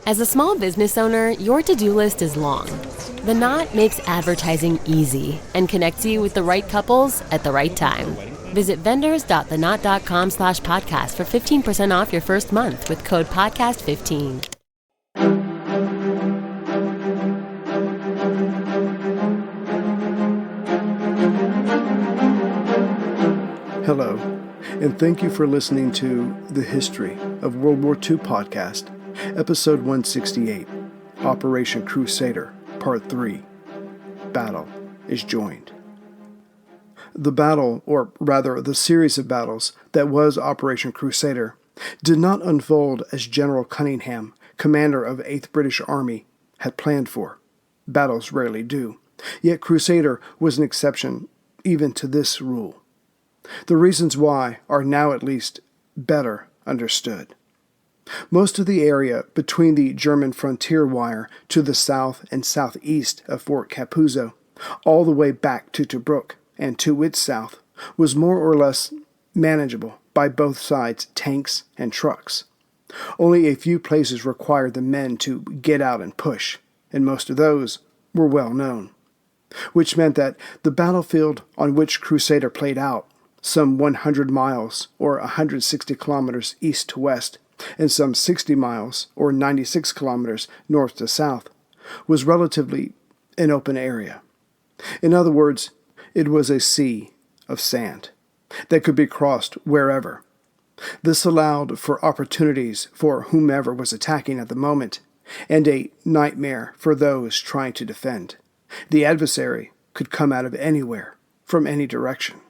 As a small business owner, your to-do list is long. The Knot makes advertising easy and connects you with the right couples at the right time. Visit vendors.theknot.com/podcast for 15% off your first month with code podcast15. Hello, and thank you for listening to the History of World War II podcast, episode 168, Operation Crusader, Part 3, Battle is Joined. The battle, or rather the series of battles that was Operation Crusader, did not unfold as General Cunningham, commander of 8th British Army, had planned for. Battles rarely do, yet Crusader was an exception even to this rule. The reasons why are now at least better understood. Most of the area between the German frontier wire to the south and southeast of Fort Capuzzo, all the way back to Tobruk and to its south, was more or less manageable by both sides' tanks and trucks. Only a few places required the men to get out and push, and most of those were well known, which meant that the battlefield on which Crusader played out, some 100 miles or 160 kilometers east to west, and some 60 miles or 96 kilometers north to south, was relatively an open area. In other words, it was a sea of sand that could be crossed wherever. This allowed for opportunities for whomever was attacking at the moment, and a nightmare for those trying to defend. The adversary could come out of anywhere, from any direction.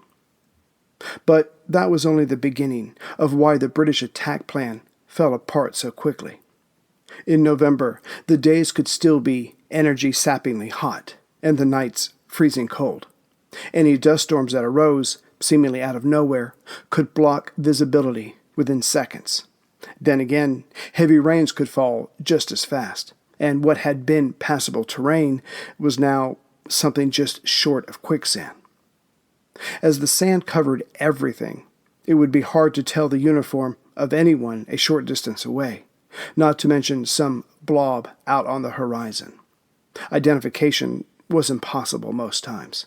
But that was only the beginning of why the British attack plan fell apart so quickly. In November, the days could still be energy-sappingly hot, and the nights freezing cold. Any dust storms that arose, seemingly out of nowhere, could block visibility within seconds. Then again, heavy rains could fall just as fast, and what had been passable terrain was now something just short of quicksand. As the sand covered everything, it would be hard to tell the uniform of anyone a short distance away, not to mention some blob out on the horizon. Identification was impossible most times.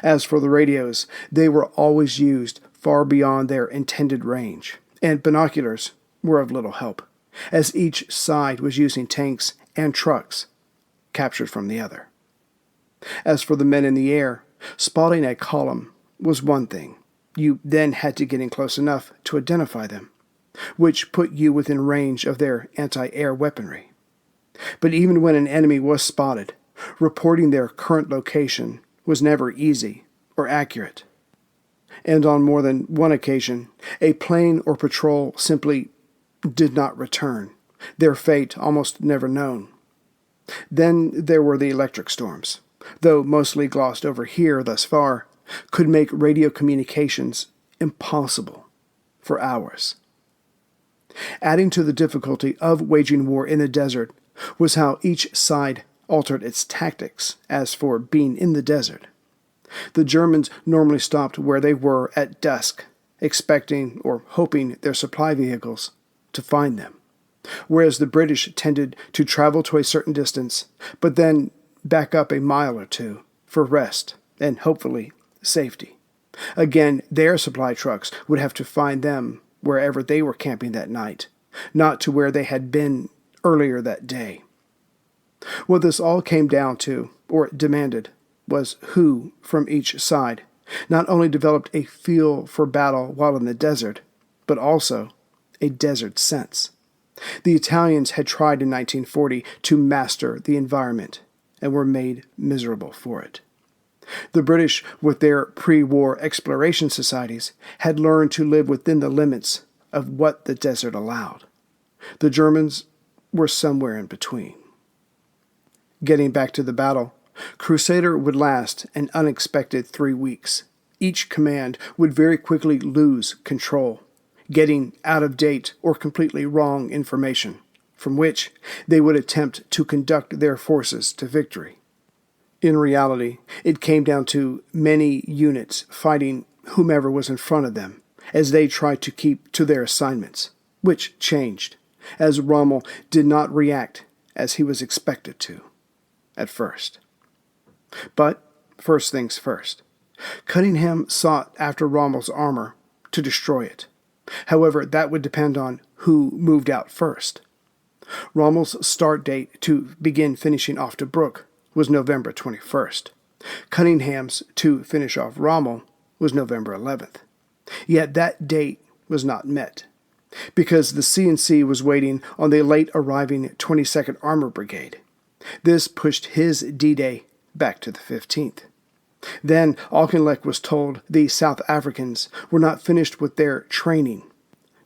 As for the radios, they were always used far beyond their intended range, and binoculars were of little help, as each side was using tanks and trucks captured from the other. As for the men in the air, spotting a column was one thing. You then had to get in close enough to identify them, which put you within range of their anti-air weaponry. But even when an enemy was spotted, reporting their current location was never easy or accurate. And on more than one occasion, a plane or patrol simply did not return, their fate almost never known. Then there were the electric storms, though mostly glossed over here thus far, could make radio communications impossible for hours. Adding to the difficulty of waging war in the desert was how each side altered its tactics as for being in the desert. The Germans normally stopped where they were at dusk, expecting or hoping their supply vehicles to find them, whereas the British tended to travel to a certain distance, but then back up a mile or two for rest and, hopefully, safety. Again, their supply trucks would have to find them wherever they were camping that night, not to where they had been earlier that day. What this all came down to, or demanded, was who, from each side, not only developed a feel for battle while in the desert, but also a desert sense. The Italians had tried in 1940 to master the environment, and were made miserable for it. The British, with their pre-war exploration societies, had learned to live within the limits of what the desert allowed. The Germans were somewhere in between. Getting back to the battle, Crusader would last an unexpected 3 weeks. Each command would very quickly lose control, getting out-of-date or completely wrong information, from which they would attempt to conduct their forces to victory. In reality, it came down to many units fighting whomever was in front of them as they tried to keep to their assignments, which changed, as Rommel did not react as he was expected to at first. But first things first. Cunningham sought after Rommel's armor to destroy it. However, that would depend on who moved out first. Rommel's start date to begin finishing off Tobruk was November 21st. Cunningham's to finish off Rommel was November 11th. Yet that date was not met, because the C&C was waiting on the late-arriving 22nd Armor Brigade. This pushed his D-Day back to the 15th. Then Auchinleck was told the South Africans were not finished with their training,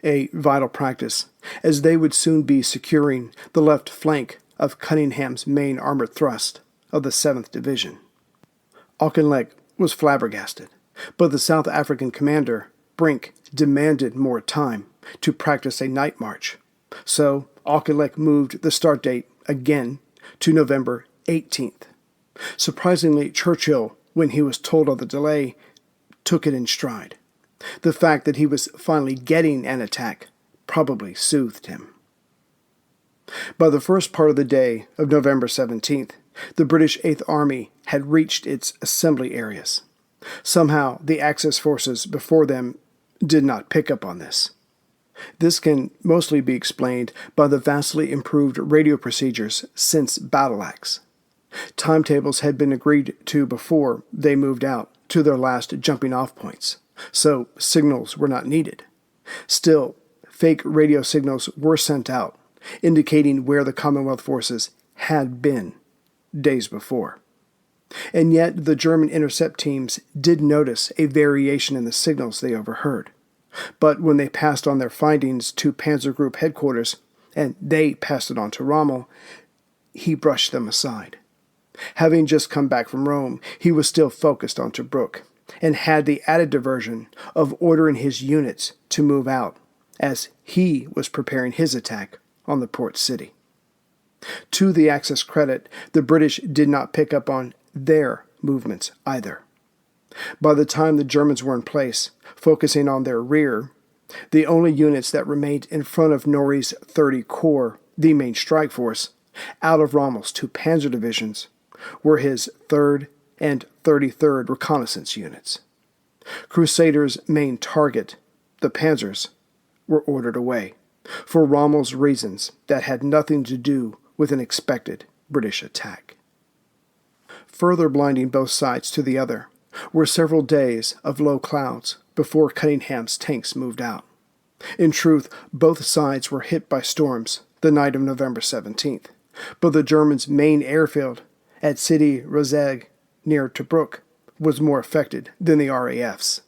a vital practice, as they would soon be securing the left flank of Cunningham's main armored thrust of the 7th Division. Auchinleck was flabbergasted, but the South African commander, Brink, demanded more time to practice a night march. So Auchinleck moved the start date again to November 18th. Surprisingly, Churchill, when he was told of the delay, took it in stride. The fact that he was finally getting an attack probably soothed him. By the first part of the day of November 17th, the British 8th Army had reached its assembly areas. Somehow, the Axis forces before them did not pick up on this. This can mostly be explained by the vastly improved radio procedures since Battle Axe. Timetables had been agreed to before they moved out to their last jumping-off points, so signals were not needed. Still, fake radio signals were sent out, indicating where the Commonwealth forces had been days before. And yet the German intercept teams did notice a variation in the signals they overheard. But when they passed on their findings to Panzer Group headquarters, and they passed it on to Rommel, he brushed them aside. Having just come back from Rome, he was still focused on Tobruk, and had the added diversion of ordering his units to move out, as he was preparing his attack on the port city. To the Axis credit, the British did not pick up on their movements either. By the time the Germans were in place, focusing on their rear, the only units that remained in front of Norrie's 30 Corps, the main strike force, out of Rommel's 2 panzer divisions, were his 3rd and 33rd reconnaissance units. Crusader's main target, the panzers, were ordered away, for Rommel's reasons that had nothing to do with an expected British attack. Further blinding both sides to the other were several days of low clouds before Cunningham's tanks moved out. In truth, both sides were hit by storms the night of November 17th, but the Germans' main airfield at Sidi Rezegh near Tobruk was more affected than the RAF's.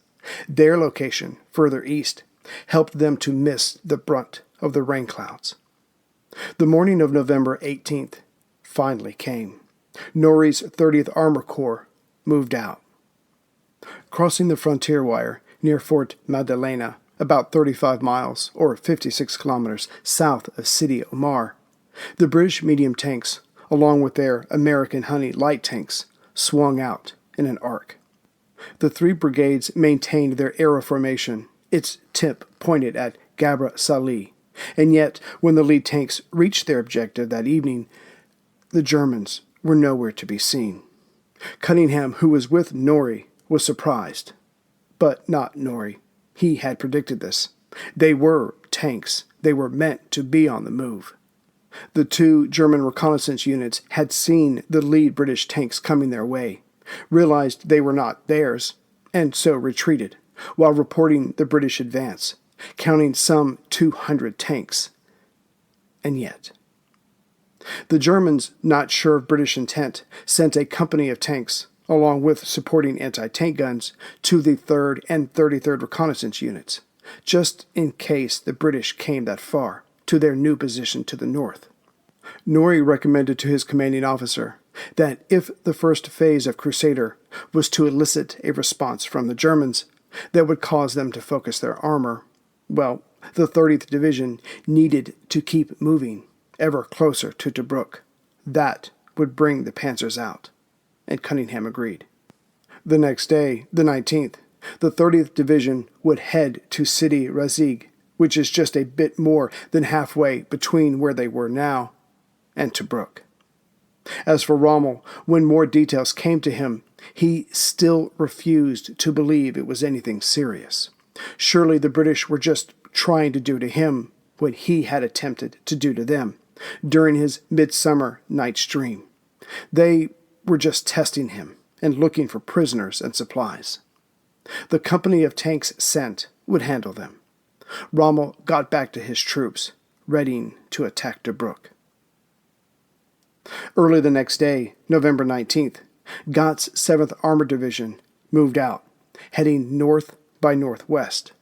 Their location, further east, helped them to miss the brunt of the rain clouds. The morning of November 18th finally came. Norrie's 30th Armor Corps moved out. Crossing the frontier wire near Fort Madalena, about 35 miles or 56 kilometers south of Sidi Omar, the British medium tanks, along with their American Honey light tanks, swung out in an arc. The 3 brigades maintained their arrow formation, its tip pointed at Gabra Salih, and yet when the lead tanks reached their objective that evening, the Germans were nowhere to be seen. Cunningham, who was with Norrie, was surprised. But not Norrie. He had predicted this. They were tanks. They were meant to be on the move. The 2 German reconnaissance units had seen the lead British tanks coming their way, realized they were not theirs, and so retreated, while reporting the British advance, counting some 200 tanks. And yet, the Germans, not sure of British intent, sent a company of tanks, along with supporting anti-tank guns, to the 3rd and 33rd reconnaissance units, just in case the British came that far, to their new position to the north. Norrie recommended to his commanding officer that if the first phase of Crusader was to elicit a response from the Germans that would cause them to focus their armor, well, the 30th Division needed to keep moving ever closer to Tobruk. That would bring the panzers out, and Cunningham agreed. The next day, the 19th, the 30th Division would head to Sidi Rezegh which is just a bit more than halfway between where they were now and Tobruk. As for Rommel, when more details came to him, he still refused to believe it was anything serious. Surely the British were just trying to do to him what he had attempted to do to them during his midsummer night's dream. They were just testing him and looking for prisoners and supplies. The company of tanks sent would handle them. Rommel got back to his troops, readying to attack Tobruk. Early the next day, November 19th, Gott's 7th Armored Division moved out, heading north by northwest.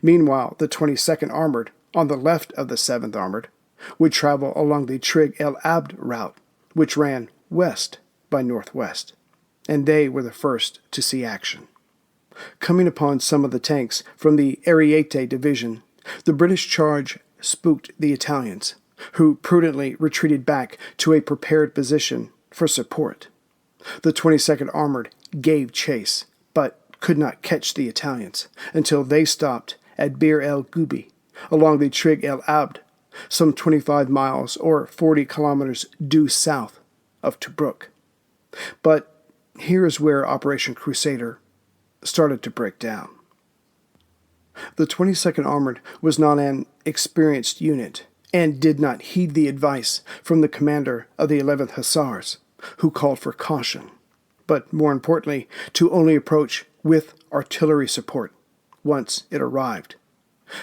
Meanwhile, the 22nd Armored, on the left of the 7th Armored, would travel along the Trig el Abd route, which ran west by northwest, and they were the first to see action. Coming upon some of the tanks from the Ariete Division, the British charge spooked the Italians, who prudently retreated back to a prepared position for support. The 22nd Armored gave chase, but could not catch the Italians until they stopped at Bir el Gubi, along the Trig el Abd, some 25 miles or 40 kilometers due south of Tobruk. But here is where Operation Crusader started to break down. The 22nd Armored was not an experienced unit and did not heed the advice from the commander of the 11th Hussars, who called for caution, but more importantly, to only approach with artillery support once it arrived.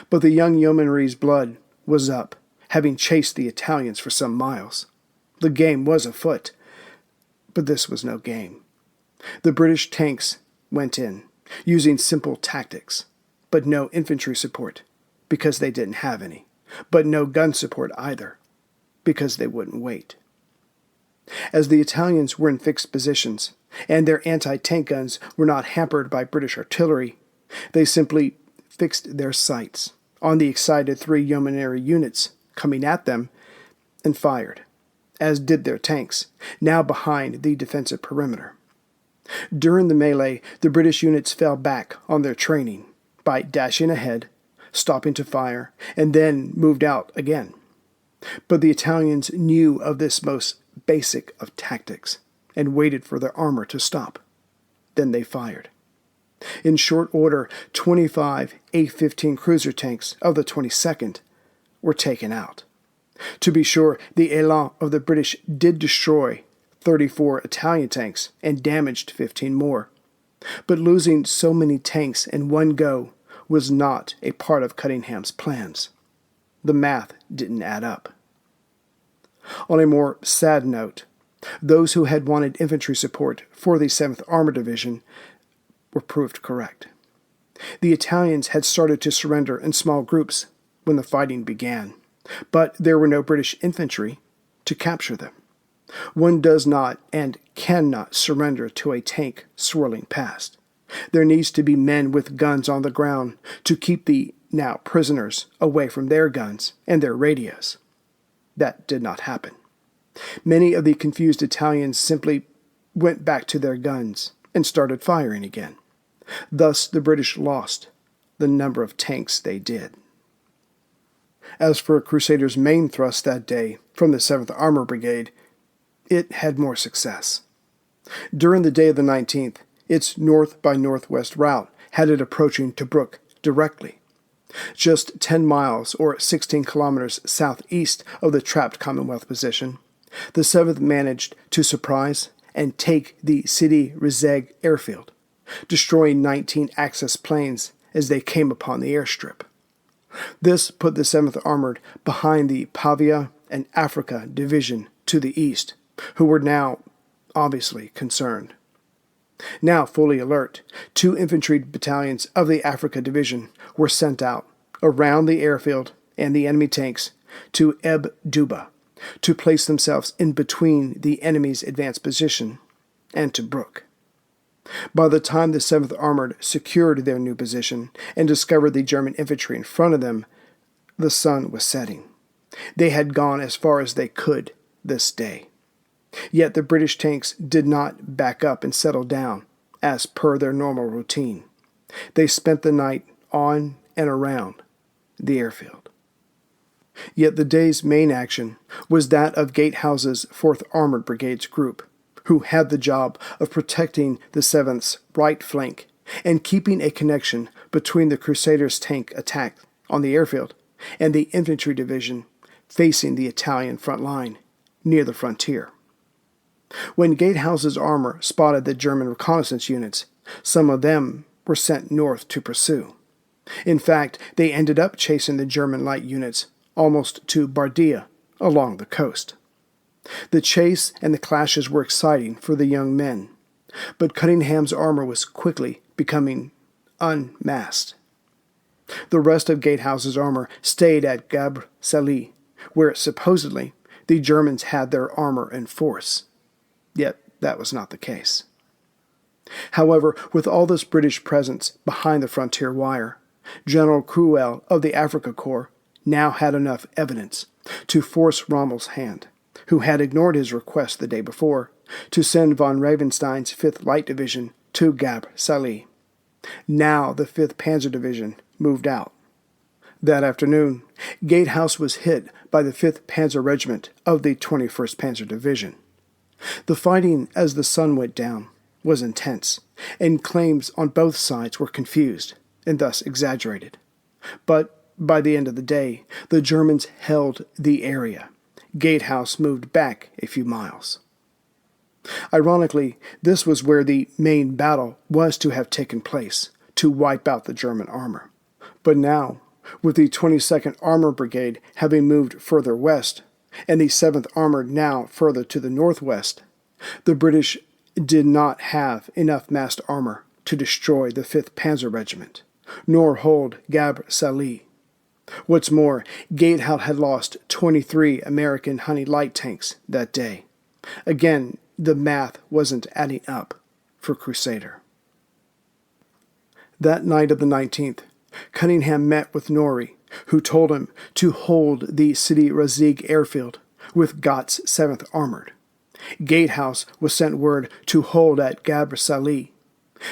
But the young yeomanry's blood was up, having chased the Italians for some miles. The game was afoot, but this was no game. The British tanks went in, using simple tactics, but no infantry support, because they didn't have any, but no gun support either, because they wouldn't wait. As the Italians were in fixed positions, and their anti-tank guns were not hampered by British artillery, they simply fixed their sights on the excited 3 yeomanry units coming at them and fired, as did their tanks, now behind the defensive perimeter. During the melee, the British units fell back on their training by dashing ahead, stopping to fire, and then moved out again. But the Italians knew of this most basic of tactics and waited for their armor to stop. Then they fired. In short order, 25 A-15 cruiser tanks of the 22nd were taken out. To be sure, the élan of the British did destroy 34 Italian tanks and damaged 15 more. But losing so many tanks in one go was not a part of Cunningham's plans. The math didn't add up. On a more sad note, those who had wanted infantry support for the 7th Armored Division were proved correct. The Italians had started to surrender in small groups when the fighting began, but there were no British infantry to capture them. One does not and cannot surrender to a tank swirling past. There needs to be men with guns on the ground to keep the now prisoners away from their guns and their radios. That did not happen. Many of the confused Italians simply went back to their guns and started firing again. Thus, the British lost the number of tanks they did. As for Crusader's main thrust that day from the 7th Armor Brigade, it had more success. During the day of the 19th, its north by northwest route had it approaching Tobruk directly. Just 10 miles or 16 kilometers southeast of the trapped Commonwealth position, the 7th managed to surprise and take the Sidi Rezeg airfield, destroying 19 Axis planes as they came upon the airstrip. This put the 7th Armored behind the Pavia and Africa Division to the east, who were now obviously concerned. Now fully alert, 2 infantry battalions of the Africa Division were sent out around the airfield and the enemy tanks to Eb Duba to place themselves in between the enemy's advanced position and Tobruk. By the time the 7th Armored secured their new position and discovered the German infantry in front of them, the sun was setting. They had gone as far as they could this day. Yet the British tanks did not back up and settle down, as per their normal routine. They spent the night on and around the airfield. Yet the day's main action was that of Gatehouse's 4th Armored Brigade's group, who had the job of protecting the 7th's right flank and keeping a connection between the Crusaders' tank attack on the airfield and the infantry division facing the Italian front line near the frontier. When Gatehouse's armor spotted the German reconnaissance units, some of them were sent north to pursue. In fact, they ended up chasing the German light units almost to Bardia along the coast. The chase and the clashes were exciting for the young men, but Cunningham's armor was quickly becoming unmasked. The rest of Gatehouse's armor stayed at Gabr Salih, where supposedly the Germans had their armor in force. Yet that was not the case. However, with all this British presence behind the frontier wire, General Cruel of the Africa Corps now had enough evidence to force Rommel's hand, who had ignored his request the day before, to send von Ravenstein's 5th Light Division to Gabr Salih. Now the 5th Panzer Division moved out. That afternoon, Gatehouse was hit by the 5th Panzer Regiment of the 21st Panzer Division. The fighting as the sun went down was intense, and claims on both sides were confused and thus exaggerated. But by the end of the day, the Germans held the area. Gatehouse moved back a few miles. Ironically, this was where the main battle was to have taken place, to wipe out the German armor. But now, with the 22nd Armored Brigade having moved further west, and the 7th Armored now further to the northwest, the British did not have enough massed armor to destroy the 5th Panzer Regiment, nor hold Gabr Salih. What's more, Gatehouse had lost 23 American Honey light tanks that day. Again, the math wasn't adding up for Crusader. That night of the 19th, Cunningham met with Norrie, who told him to hold the Sidi Rezegh airfield with Gott's 7th Armored. Gatehouse was sent word to hold at Gabr Salih.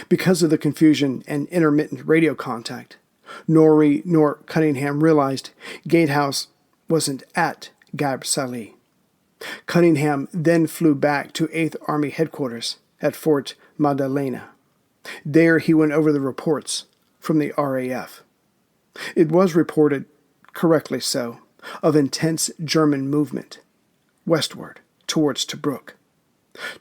Because of the confusion and intermittent radio contact, Norrie nor Cunningham realized Gatehouse wasn't at Gabr Salih. Cunningham then flew back to 8th Army headquarters at Fort Maddalena. There he went over the reports from the RAF. It was reported, correctly so, of intense German movement westward towards Tobruk.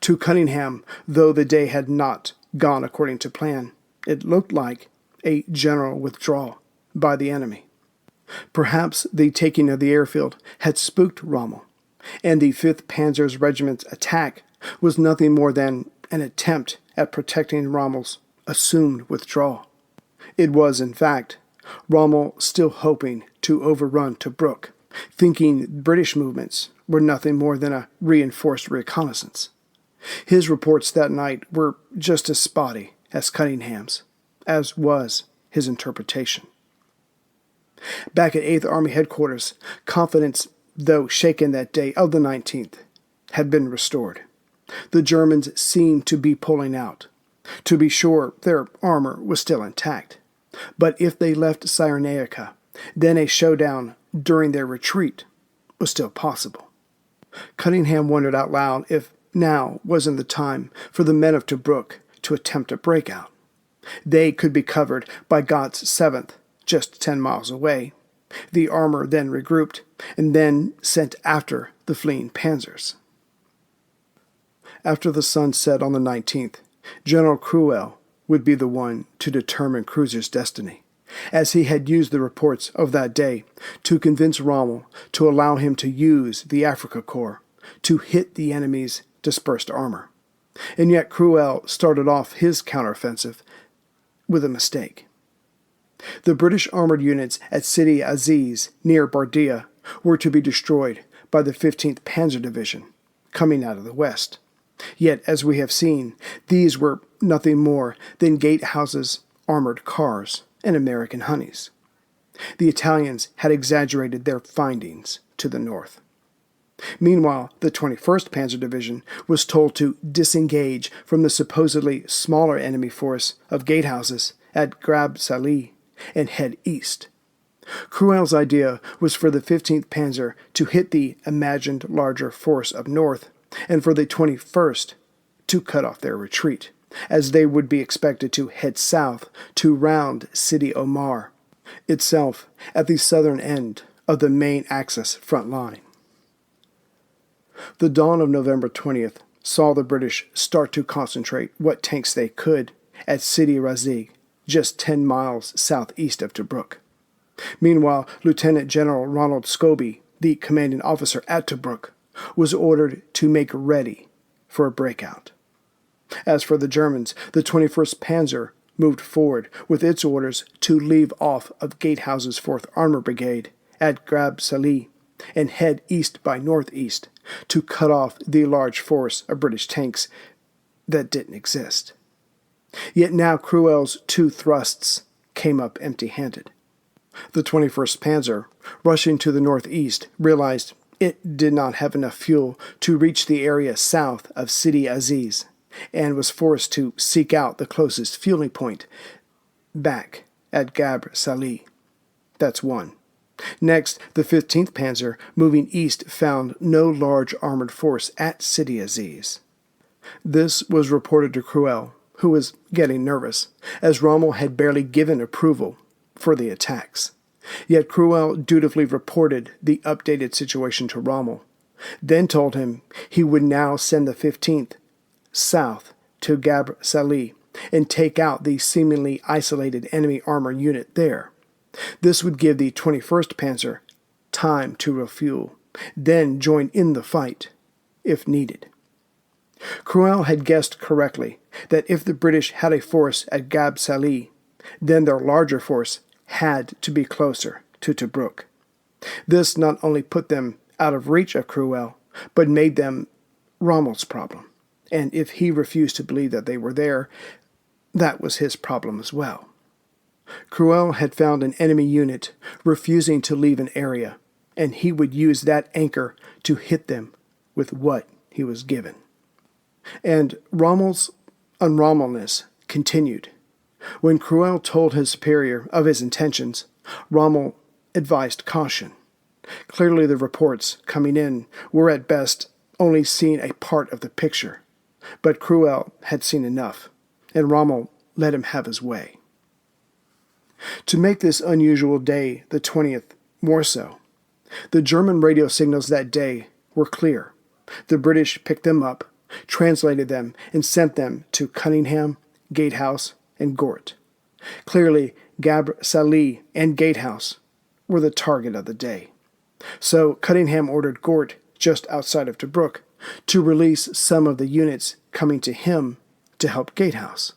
To Cunningham, though the day had not gone according to plan, it looked like a general withdrawal by the enemy. Perhaps the taking of the airfield had spooked Rommel, and the 5th Panzer Regiment's attack was nothing more than an attempt at protecting Rommel's assumed withdrawal. It was, in fact, Rommel still hoping to overrun Tobruk, thinking British movements were nothing more than a reinforced reconnaissance. His reports that night were just as spotty as Cunningham's, as was his interpretation. Back at 8th Army headquarters, confidence, though shaken that day of the 19th, had been restored. The Germans seemed to be pulling out. To be sure, their armor was still intact. But if they left Cyrenaica, then a showdown during their retreat was still possible. Cunningham wondered out loud if now wasn't the time for the men of Tobruk to attempt a breakout. They could be covered by Gott's 7th, just 10 miles away, the armor then regrouped, and then sent after the fleeing panzers. After the sun set on the 19th, General Cruel would be the one to determine Cruiser's destiny, as he had used the reports of that day to convince Rommel to allow him to use the Africa Corps to hit the enemy's dispersed armor. And yet Cruel started off his counteroffensive with a mistake. The British armored units at Sidi Aziz near Bardia were to be destroyed by the 15th Panzer Division, coming out of the west. Yet, as we have seen, these were nothing more than Gatehouse's armored cars and American Honeys. The Italians had exaggerated their findings to the north. Meanwhile, the 21st Panzer Division was told to disengage from the supposedly smaller enemy force of Gatehouse's at Gabr Salih and head east. Cruel's idea was for the 15th Panzer to hit the imagined larger force up north, and for the 21st to cut off their retreat, as they would be expected to head south to round Sidi Omar, itself at the southern end of the main Axis front line. The dawn of November 20th saw the British start to concentrate what tanks they could at Sidi Razi, just 10 miles southeast of Tobruk. Meanwhile, Lieutenant General Ronald Scobie, the commanding officer at Tobruk, was ordered to make ready for a breakout. As for the Germans, the 21st Panzer moved forward with its orders to leave off of Gatehouse's 4th Armor Brigade at Grab Salih and head east by northeast to cut off the large force of British tanks that didn't exist. Yet now Cruel's two thrusts came up empty-handed. The 21st Panzer, rushing to the northeast, realized it did not have enough fuel to reach the area south of Sidi Aziz, and was forced to seek out the closest fueling point back at Gabr Salih. That's one. Next, the 15th Panzer, moving east, found no large armored force at Sidi Aziz. This was reported to Cruel, who was getting nervous, as Rommel had barely given approval for the attacks. Yet Cruel dutifully reported the updated situation to Rommel, then told him he would now send the 15th south to Gabr Salih and take out the seemingly isolated enemy armor unit there. This would give the 21st Panzer time to refuel, then join in the fight, if needed. Cruel had guessed correctly that if the British had a force at Gab Salih, then their larger force had to be closer to Tobruk. This not only put them out of reach of Cruel, but made them Rommel's problem. And if he refused to believe that they were there, that was his problem as well. Cruel had found an enemy unit refusing to leave an area, and he would use that anchor to hit them with what he was given. And Rommel's unrommelness continued. When Cruel told his superior of his intentions, Rommel advised caution. Clearly the reports coming in were at best only seeing a part of the picture, but Cruel had seen enough, and Rommel let him have his way. To make this unusual day, the 20th, more so, the German radio signals that day were clear. The British picked them up, translated them, and sent them to Cunningham, Gatehouse, and Gort. Clearly, Gabr Salih and Gatehouse were the target of the day. So Cunningham ordered Gort, just outside of Tobruk, to release some of the units coming to him to help Gatehouse.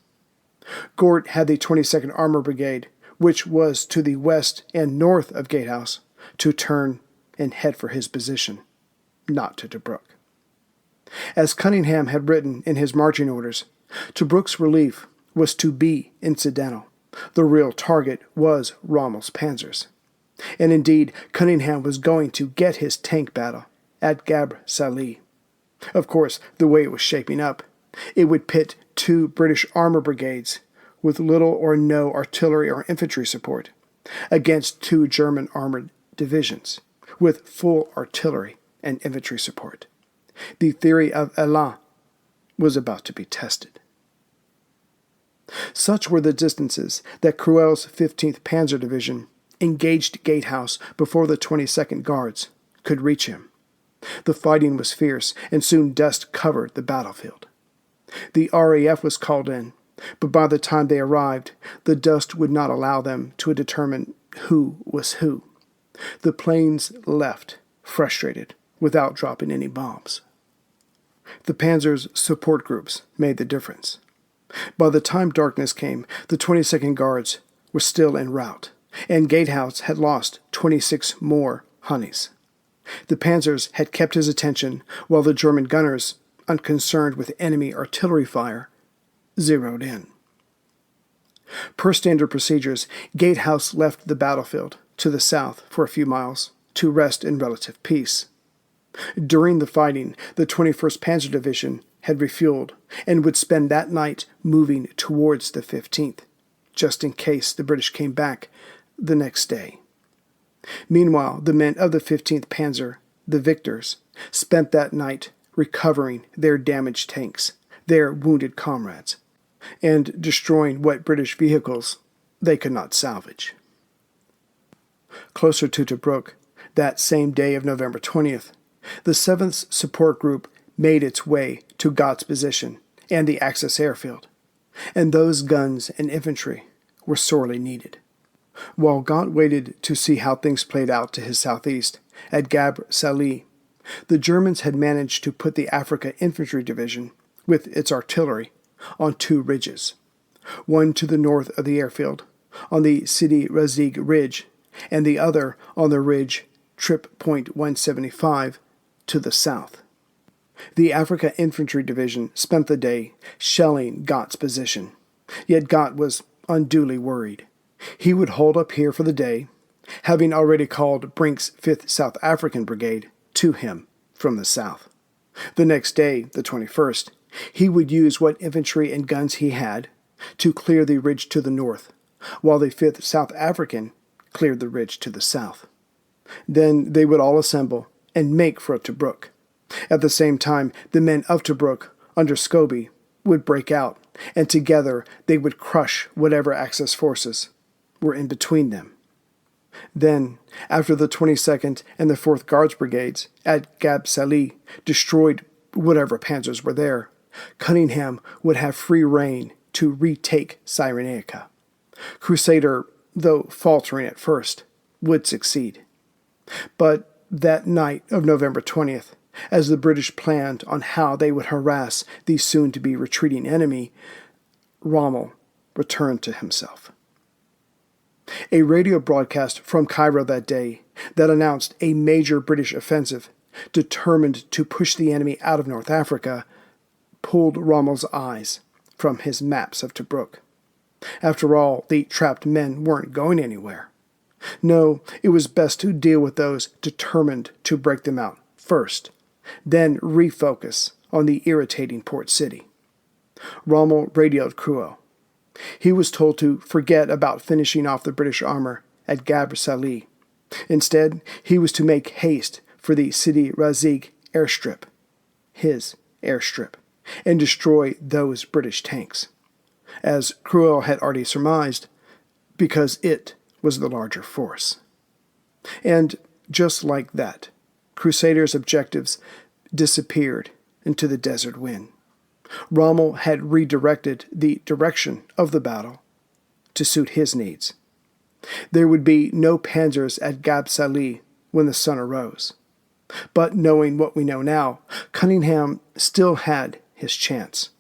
Gort had the 22nd Armor Brigade, which was to the west and north of Gatehouse, to turn and head for his position, not to Tobruk. As Cunningham had written in his marching orders, Tobruk's relief was to be incidental. The real target was Rommel's panzers. And indeed, Cunningham was going to get his tank battle at Gabr Salih. Of course, the way it was shaping up, it would pit two British armor brigades with little or no artillery or infantry support against two German armored divisions with full artillery and infantry support. The theory of Elan was about to be tested. Such were the distances that Cruel's 15th Panzer Division engaged Gatehouse before the 22nd Guards could reach him. The fighting was fierce, and soon dust covered the battlefield. The RAF was called in, but by the time they arrived, the dust would not allow them to determine who was who. The planes left, frustrated, without dropping any bombs. The Panzer's support groups made the difference. By the time darkness came, the 22nd Guards were still en route, and Gatehouse had lost 26 more honeys. The Panzers had kept his attention, while the German gunners, unconcerned with enemy artillery fire, zeroed in. Per standard procedures, Gatehouse left the battlefield to the south for a few miles to rest in relative peace. During the fighting, the 21st Panzer Division had refueled and would spend that night moving towards the 15th, just in case the British came back the next day. Meanwhile, the men of the 15th Panzer, the victors, spent that night recovering their damaged tanks, their wounded comrades, and destroying what British vehicles they could not salvage. Closer to Tobruk, that same day of November 20th, the 7th Support Group made its way to Gott's position and the Axis airfield, and those guns and infantry were sorely needed. While Gott waited to see how things played out to his southeast, at Gabr Salih, the Germans had managed to put the Africa Infantry Division, with its artillery, on two ridges, one to the north of the airfield, on the Sidi Razig Ridge, and the other on the ridge Trip Point 175 to the south. The Africa Infantry Division spent the day shelling Gott's position, yet Gott was unduly worried. He would hold up here for the day, having already called Brink's 5th South African Brigade to him from the south. The next day, the 21st, he would use what infantry and guns he had to clear the ridge to the north, while the 5th South African cleared the ridge to the south. Then they would all assemble and make for Tobruk. At the same time, the men of Tobruk, under Scobie, would break out, and together they would crush whatever Axis forces were in between them. Then, after the 22nd and the 4th Guards Brigades at Gab Salih destroyed whatever panzers were there, Cunningham would have free rein to retake Cyrenaica. Crusader, though faltering at first, would succeed. But that night of November 20th, as the British planned on how they would harass the soon-to-be retreating enemy, Rommel returned to himself. A radio broadcast from Cairo that day that announced a major British offensive determined to push the enemy out of North Africa pulled Rommel's eyes from his maps of Tobruk. After all, the trapped men weren't going anywhere. No, it was best to deal with those determined to break them out first, then refocus on the irritating port city. Rommel radioed Cruel. He was told to forget about finishing off the British armor at Gabr Salih. Instead, he was to make haste for the Sidi Razig airstrip, his airstrip, and destroy those British tanks, as Cruel had already surmised, because it was the larger force. And just like that, Crusaders' objectives disappeared into the desert wind. Rommel had redirected the direction of the battle to suit his needs. There would be no panzers at Gab Salih when the sun arose. But knowing what we know now, Cunningham still had his chance.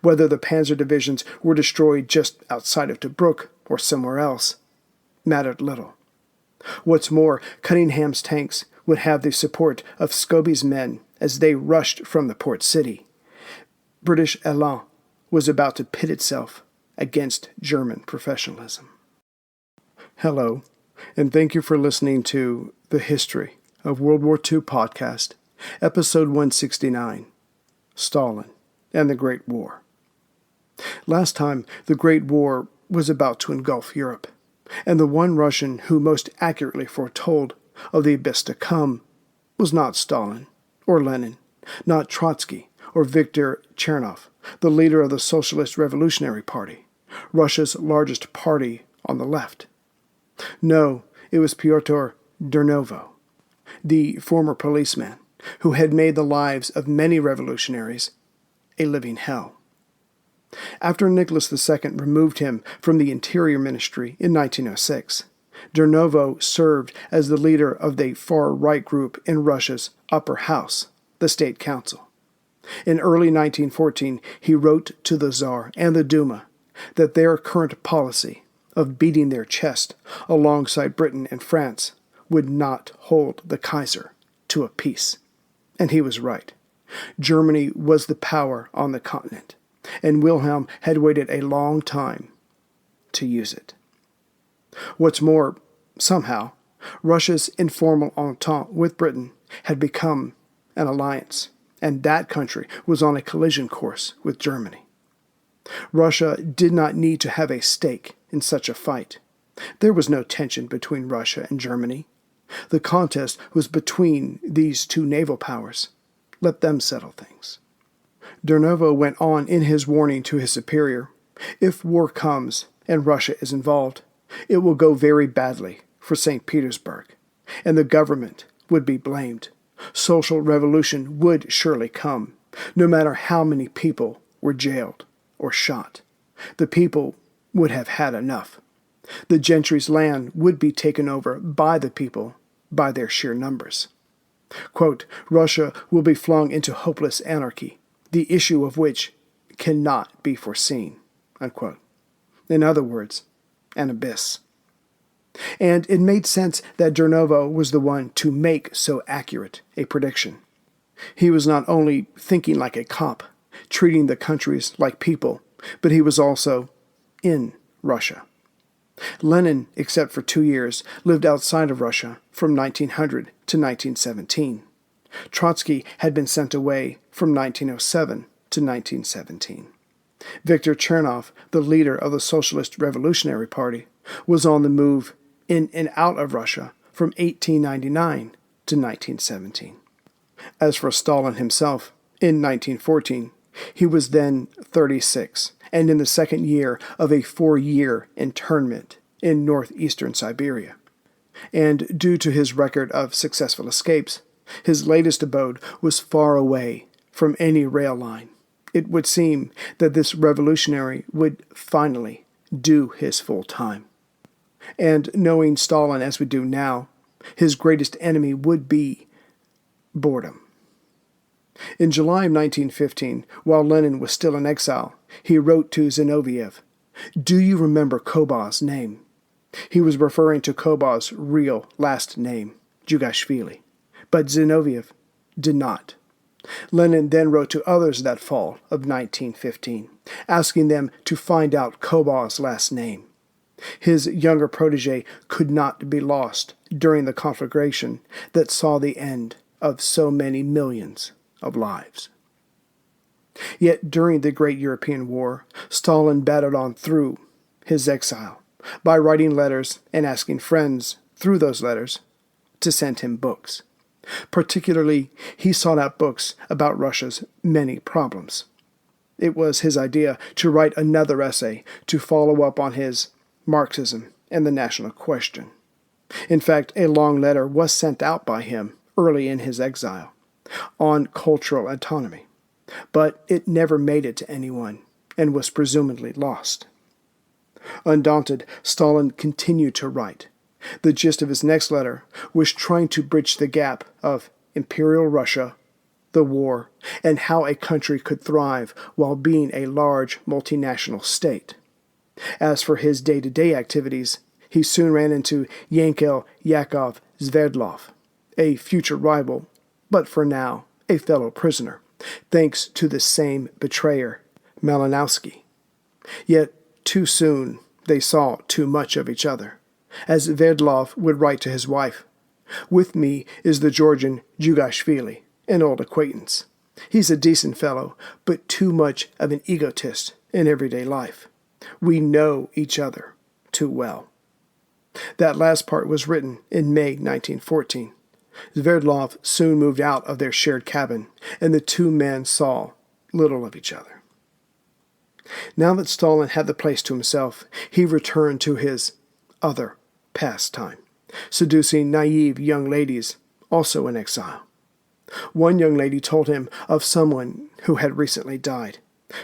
Whether the panzer divisions were destroyed just outside of Tobruk or somewhere else mattered little. What's more, Cunningham's tanks would have the support of Scobie's men as they rushed from the port city. British elan was about to pit itself against German professionalism. Hello, and thank you for listening to The History of World War II podcast, episode 169, Stalin and the Great War. Last time, the Great War was about to engulf Europe, and the one Russian who most accurately foretold of the abyss to come was not Stalin or Lenin, not Trotsky or Viktor Chernov, the leader of the Socialist Revolutionary Party, Russia's largest party on the left. No, it was Pyotr Durnovo, the former policeman who had made the lives of many revolutionaries a living hell. After Nicholas II removed him from the Interior Ministry in 1906, Durnovo served as the leader of the far-right group in Russia's upper house, the State Council. In early 1914, he wrote to the Tsar and the Duma that their current policy of beating their chest alongside Britain and France would not hold the Kaiser to a peace. And he was right. Germany was the power on the continent, and Wilhelm had waited a long time to use it. What's more, somehow, Russia's informal entente with Britain had become an alliance, and that country was on a collision course with Germany. Russia did not need to have a stake in such a fight. There was no tension between Russia and Germany. The contest was between these two naval powers. Let them settle things. Durnovo went on in his warning to his superior, if war comes and Russia is involved, it will go very badly for St. Petersburg, and the government would be blamed. Social revolution would surely come, no matter how many people were jailed or shot. The people would have had enough. The gentry's land would be taken over by the people by their sheer numbers. Quote, Russia will be flung into hopeless anarchy, the issue of which cannot be foreseen. Unquote. In other words, an abyss. And it made sense that Durnovo was the one to make so accurate a prediction. He was not only thinking like a cop, treating the countries like people, but he was also in Russia. Lenin, except for 2 years, lived outside of Russia from 1900 to 1917. Trotsky had been sent away from 1907 to 1917. Viktor Chernov, the leader of the Socialist Revolutionary Party, was on the move in and out of Russia from 1899 to 1917. As for Stalin himself, in 1914, he was then 36 and in the second year of a 4-year internment in northeastern Siberia. And due to his record of successful escapes, his latest abode was far away from any rail line. It would seem that this revolutionary would finally do his full time. And knowing Stalin as we do now, his greatest enemy would be boredom. In July of 1915, while Lenin was still in exile, he wrote to Zinoviev, "Do you remember Kobaz's name?" He was referring to Kobaz's real last name, Jugashvili, but Zinoviev did not. Lenin then wrote to others that fall of 1915, asking them to find out Kobaz's last name. His younger protege could not be lost during the conflagration that saw the end of so many millions of lives. Yet during the Great European War, Stalin battled on through his exile by writing letters and asking friends, through those letters, to send him books. Particularly, he sought out books about Russia's many problems. It was his idea to write another essay to follow up on his Marxism and the national question. In fact, a long letter was sent out by him early in his exile on cultural autonomy, but it never made it to anyone and was presumably lost. Undaunted, Stalin continued to write. The gist of his next letter was trying to bridge the gap of Imperial Russia, the war, and how a country could thrive while being a large multinational state. As for his day-to-day activities, he soon ran into Yankel Yakov Sverdlov, a future rival, but for now a fellow prisoner, thanks to the same betrayer, Malinowski. Yet too soon they saw too much of each other. As Sverdlov would write to his wife, "With me is the Georgian Jugashvili, an old acquaintance. He's a decent fellow, but too much of an egotist in everyday life. We know each other too well." That last part was written in May 1914. Sverdlov soon moved out of their shared cabin, and the two men saw little of each other. Now that Stalin had the place to himself, he returned to his other pastime, seducing naive young ladies, also in exile. One young lady told him of someone who had recently died,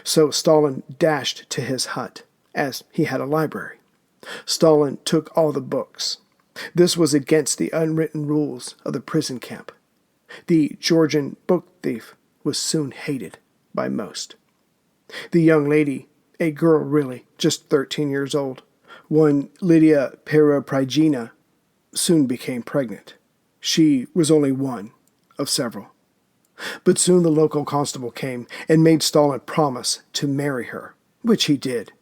so Stalin dashed to his hut, as he had a library. Stalin took all the books. This was against the unwritten rules of the prison camp. The Georgian book thief was soon hated by most. The young lady, a girl really, just 13 years old, one Lydia Peroprigina, soon became pregnant. She was only one of several. But soon the local constable came and made Stalin promise to marry her, which he did.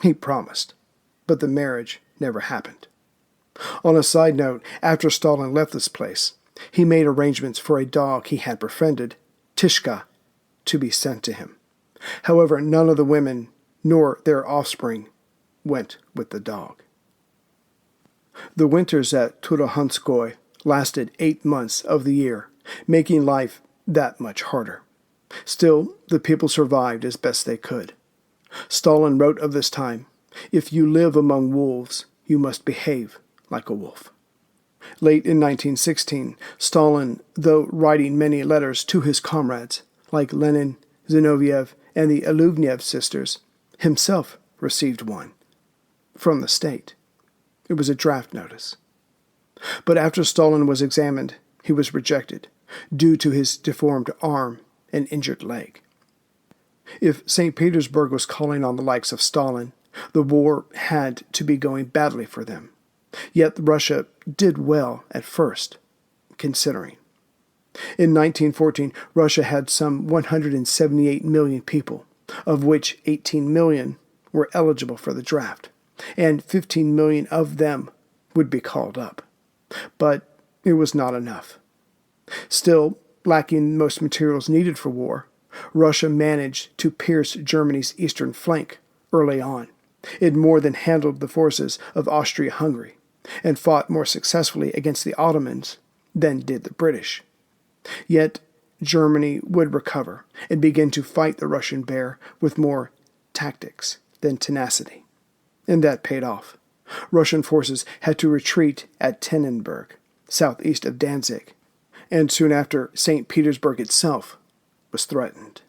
He promised, but the marriage never happened. On a side note, after Stalin left this place, he made arrangements for a dog he had befriended, Tishka, to be sent to him. However, none of the women, nor their offspring, went with the dog. The winters at Turohanskoye lasted 8 months of the year, making life that much harder. Still, the people survived as best they could. Stalin wrote of this time, "If you live among wolves, you must behave like a wolf." Late in 1916, Stalin, though writing many letters to his comrades, like Lenin, Zinoviev, and the Aluvniev sisters, himself received one from the state. It was a draft notice. But after Stalin was examined, he was rejected due to his deformed arm and injured leg. If St. Petersburg was calling on the likes of Stalin, the war had to be going badly for them. Yet Russia did well at first, considering. In 1914, Russia had some 178 million people, of which 18 million were eligible for the draft, and 15 million of them would be called up. But it was not enough. Still, lacking most materials needed for war, Russia managed to pierce Germany's eastern flank early on. It more than handled the forces of Austria-Hungary, and fought more successfully against the Ottomans than did the British. Yet Germany would recover and begin to fight the Russian bear with more tactics than tenacity. And that paid off. Russian forces had to retreat at Tannenberg, southeast of Danzig, and soon after St. Petersburg itself was threatened.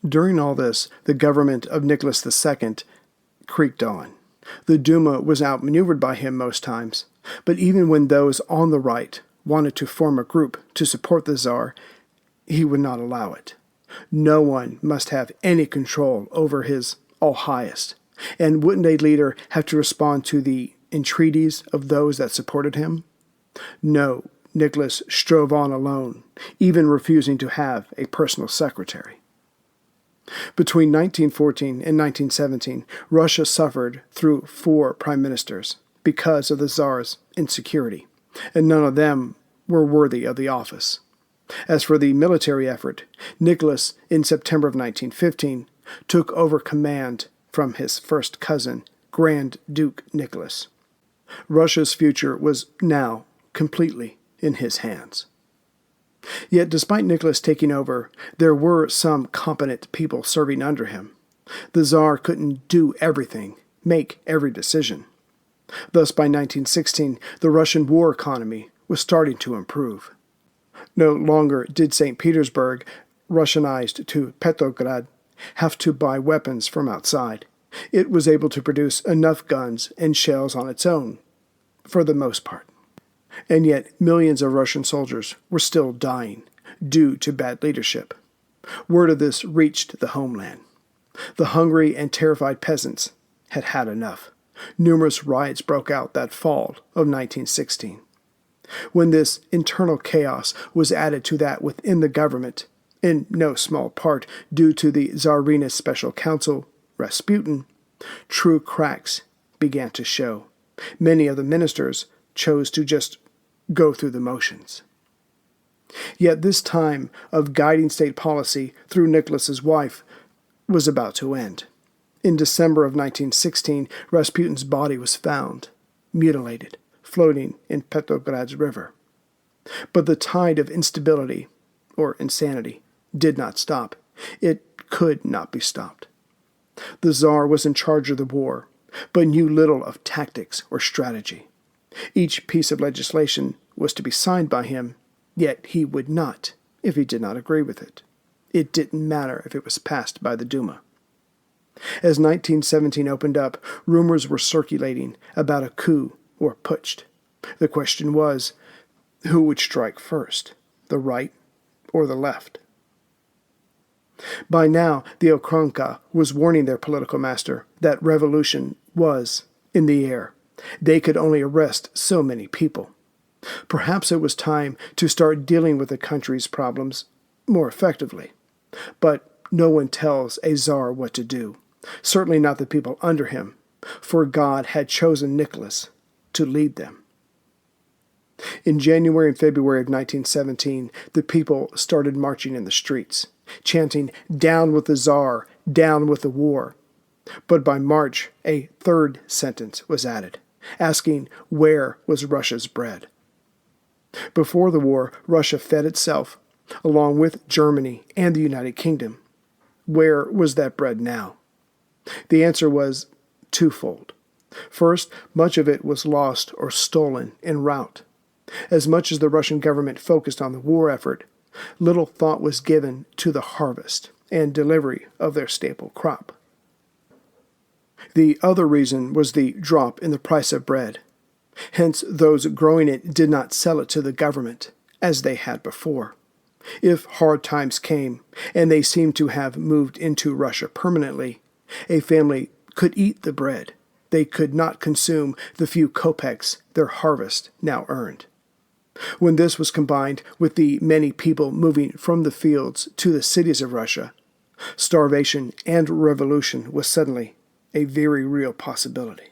During all this, the government of Nicholas II creaked on. The Duma was outmaneuvered by him most times, but even when those on the right wanted to form a group to support the Tsar, he would not allow it. No one must have any control over his all-highest, and wouldn't a leader have to respond to the entreaties of those that supported him? No, Nicholas strove on alone, even refusing to have a personal secretary. Between 1914 and 1917, Russia suffered through 4 prime ministers because of the Tsar's insecurity, and none of them were worthy of the office. As for the military effort, Nicholas, in September of 1915, took over command from his first cousin, Grand Duke Nicholas. Russia's future was now completely in his hands. Yet despite Nicholas taking over, there were some competent people serving under him. The Tsar couldn't do everything, make every decision. Thus, by 1916, the Russian war economy was starting to improve. No longer did St. Petersburg, Russianized to Petrograd, have to buy weapons from outside. It was able to produce enough guns and shells on its own, for the most part. And yet millions of Russian soldiers were still dying due to bad leadership. Word of this reached the homeland. The hungry and terrified peasants had had enough. Numerous riots broke out that fall of 1916. When this internal chaos was added to that within the government, in no small part due to the Tsarina's special counsel, Rasputin, true cracks began to show. Many of the ministers chose to just go through the motions. Yet this time of guiding state policy through Nicholas's wife was about to end. In December of 1916, Rasputin's body was found, mutilated, floating in Petrograd's river. But the tide of instability, or insanity, did not stop. It could not be stopped. The Tsar was in charge of the war, but knew little of tactics or strategy. Each piece of legislation was to be signed by him, yet he would not if he did not agree with it. It didn't matter if it was passed by the Duma. As 1917 opened up, rumors were circulating about a coup or putsch. The question was, who would strike first, the right or the left? By now, the Auchinleck was warning their political master that revolution was in the air. They could only arrest so many people. Perhaps it was time to start dealing with the country's problems more effectively. But no one tells a Tsar what to do, certainly not the people under him, for God had chosen Nicholas to lead them. In January and February of 1917, the people started marching in the streets, chanting, "Down with the Tsar, down with the war." But by March, a third sentence was added. asking where was Russia's bread. Before the war, Russia fed itself, along with Germany and the United Kingdom. Where was that bread now? The answer was twofold. First, much of it was lost or stolen en route. As much as the Russian government focused on the war effort, little thought was given to the harvest and delivery of their staple crop. The other reason was the drop in the price of bread. Hence, those growing it did not sell it to the government, as they had before. If hard times came, and they seemed to have moved into Russia permanently, a family could eat the bread. They could not consume the few kopecks their harvest now earned. When this was combined with the many people moving from the fields to the cities of Russia, starvation and revolution was suddenly a very real possibility.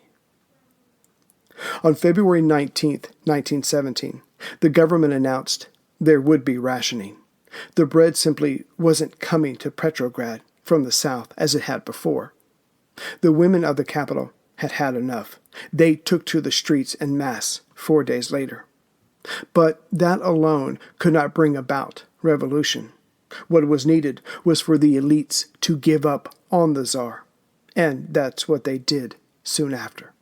On February 19, 1917, the government announced there would be rationing. The bread simply wasn't coming to Petrograd from the south as it had before. The women of the capital had had enough. They took to the streets en masse 4 days later. But that alone could not bring about revolution. What was needed was for the elites to give up on the Tsar, and that's what they did soon after.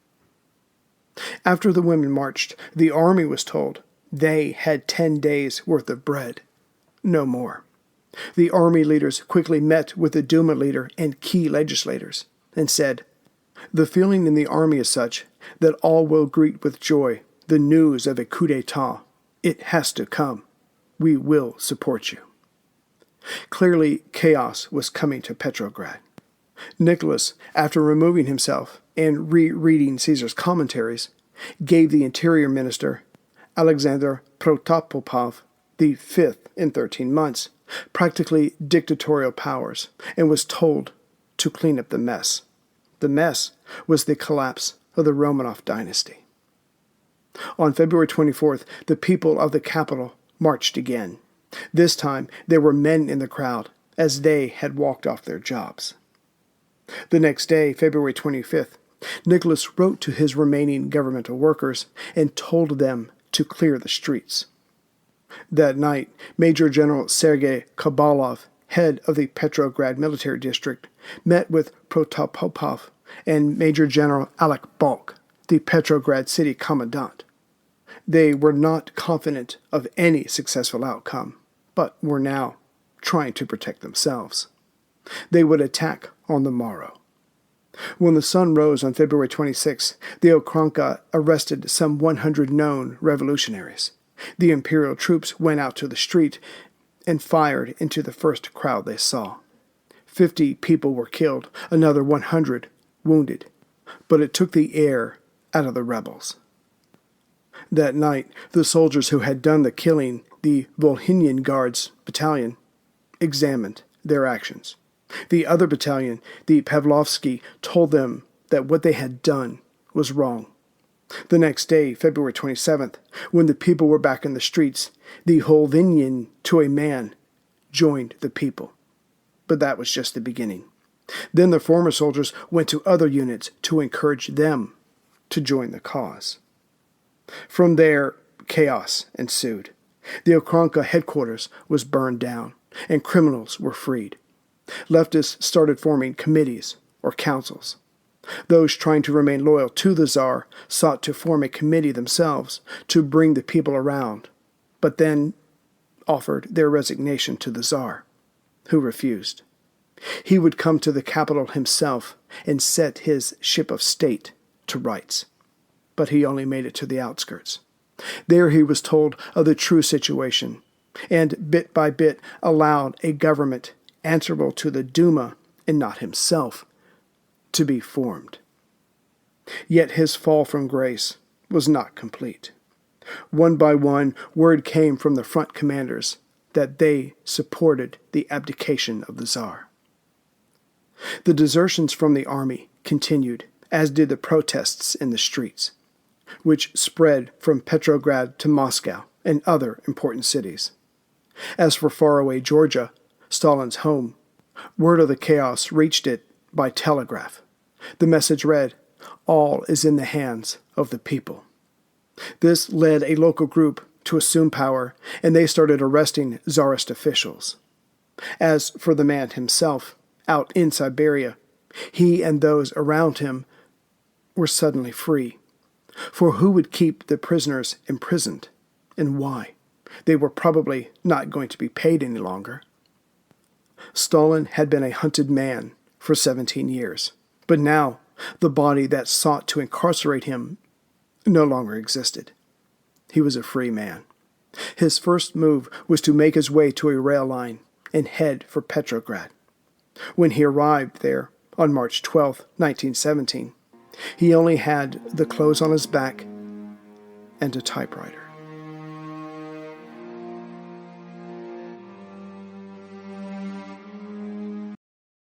After the women marched, the army was told they had 10 days' worth of bread, no more. The army leaders quickly met with the Duma leader and key legislators and said, "The feeling in the army is such that all will greet with joy the news of a coup d'etat. It has to come. We will support you." Clearly, chaos was coming to Petrograd. Nicholas, after removing himself and rereading Caesar's commentaries, gave the interior minister, Alexander Protopopov, the fifth in 13 months, practically dictatorial powers, and was told to clean up the mess. The mess was the collapse of the Romanov dynasty. On February 24th, the people of the capital marched again. This time, there were men in the crowd, as they had walked off their jobs. The next day, February 25th, Nicholas wrote to his remaining governmental workers and told them to clear the streets. That night, Major General Sergei Kabalov, head of the Petrograd Military District, met with Protopopov and Major General Alec Balk, the Petrograd City Commandant. They were not confident of any successful outcome, but were now trying to protect themselves. They would attack on the morrow. When the sun rose on February 26, the Auchinleck arrested some 100 known revolutionaries. The imperial troops went out to the street and fired into the first crowd they saw. 50 people were killed, another 100 wounded, but it took the air out of the rebels. That night, the soldiers who had done the killing, the Volhynian Guards battalion, examined their actions. The other battalion, the Pavlovsky, told them that what they had done was wrong. The next day, February 27th, when the people were back in the streets, the Volhynian, to a man, joined the people. But that was just the beginning. Then the former soldiers went to other units to encourage them to join the cause. From there, chaos ensued. The Auchinleck headquarters was burned down, and criminals were freed. Leftists started forming committees or councils. Those trying to remain loyal to the Tsar sought to form a committee themselves to bring the people around, but then offered their resignation to the Tsar, who refused. He would come to the capital himself and set his ship of state to rights. But he only made it to the outskirts. There he was told of the true situation, and bit by bit allowed a government answerable to the Duma and not himself to be formed. Yet his fall from grace was not complete. One by one, word came from the front commanders that they supported the abdication of the Tsar. The desertions from the army continued, as did the protests in the streets, which spread from Petrograd to Moscow and other important cities. As for faraway Georgia, Stalin's home, word of the chaos reached it by telegraph. The message read, All is in the hands of the people. This led a local group to assume power, and they started arresting Tsarist officials. As for the man himself, out in Siberia, he and those around him were suddenly free. For who would keep the prisoners imprisoned, and why? They were probably not going to be paid any longer. Stalin had been a hunted man for 17 years, but now the body that sought to incarcerate him no longer existed. He was a free man. His first move was to make his way to a rail line and head for Petrograd. When he arrived there on March 12, 1917, he only had the clothes on his back and a typewriter.